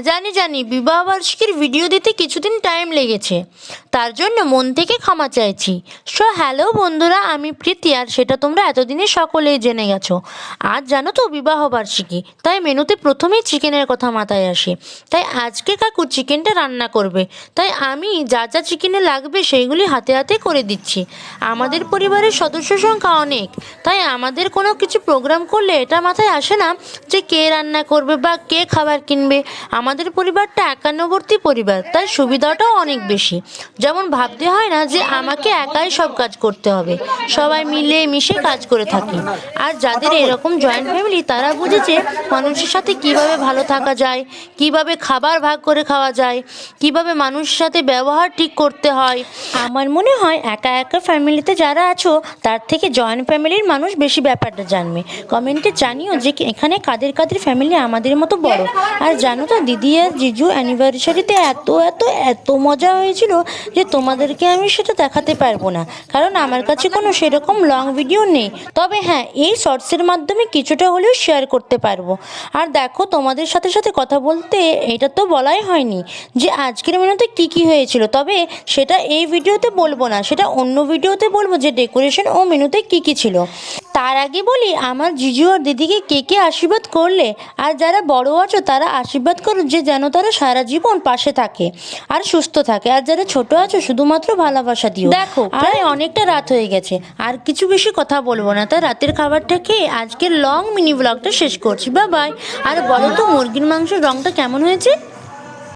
জানি জানি বিবাহবার্ষিকীর ভিডিও দিতে কিছুদিন টাইম লেগেছে, তার জন্য মন থেকে ক্ষমা চাইছি। হ্যালো বন্ধুরা, আমি প্রীতি, আর সেটা তোমরা এতদিনে সকলেই জেনে গেছো। আজ জানো তো বিবাহবার্ষিকী, তাই মেনুতে প্রথমেই চিকেনের কথা মাথায় আসে। তাই আজকে কাকু চিকেনটা রান্না করবে, তাই আমি যা যা চিকেনে লাগবে সেইগুলি হাতে হাতে করে দিচ্ছি। আমাদের পরিবারের সদস্য সংখ্যা অনেক, তাই আমাদের কোনো কিছু প্রোগ্রাম করলে এটা মাথায় আসে না যে কে রান্না করবে বা কে খাবার কিনবে। আমাদের পরিবারটা একান্নবর্তী পরিবার, তাই সুবিধাটাও অনেক বেশি। যেমন ভাবতে হয় না যে আমাকে একাই সব কাজ করতে হবে, সবাই মিলে মিশে কাজ করে থাকি। আর যাদের এরকম জয়েন্ট ফ্যামিলি তারা বুঝেছে মানুষের সাথে কিভাবে ভালো থাকা যায়, কিভাবে খাবার ভাগ করে খাওয়া যায়, কিভাবে মানুষের সাথে ব্যবহার ঠিক করতে হয়। আমার মনে হয় একা একা ফ্যামিলিতে যারা আছো তার থেকে জয়েন্ট ফ্যামিলির মানুষ বেশি ব্যাপারটা জানবে। কমেন্টে জানিও যে এখানে কাদের কাদের ফ্যামিলি আমাদের মতো বড়। আর জানো তো, দিদি আর জিজু অ্যানিভার্সারিতে এত এত এত মজা হয়েছিল যে তোমাদেরকে আমি সেটা দেখাতে পারবো না, কারণ আমার কাছে কোনো সেরকম লং ভিডিও নেই। তবে হ্যাঁ, এই শর্টসের মাধ্যমে কিছুটা হলেও শেয়ার করতে পারবো। আর দেখো, তোমাদের সাথে সাথে কথা বলতে এটা তো বলাই হয়নি যে আজকের মেনুতে কী কী হয়েছিল। তবে সেটা এই ভিডিওতে বলবো না, সেটা অন্য ভিডিওতে বলবো যে ডেকোরেশন ও মেনুতে কী কী ছিল। তার আগে বলি, আমার জিজু আর দিদিকে কে কে আশীর্বাদ করলে, আর যারা বড় আছো তারা আশীর্বাদ করো যে যেন তারা সারা জীবন পাশে থাকে আর সুস্থ থাকে। আর যারা ছোট আছো শুধুমাত্র ভালোবাসা দিও। দেখো প্রায় অনেকটা রাত হয়ে গেছে, আর কিছু বেশি কথা বলবো না, তাই রাতের খাবারটা খেয়ে আজকের লং মিনি ব্লগটা শেষ করছি। Bye bye. আর বলো তো, মুরগির মাংসের রংটা কেমন হয়েছে?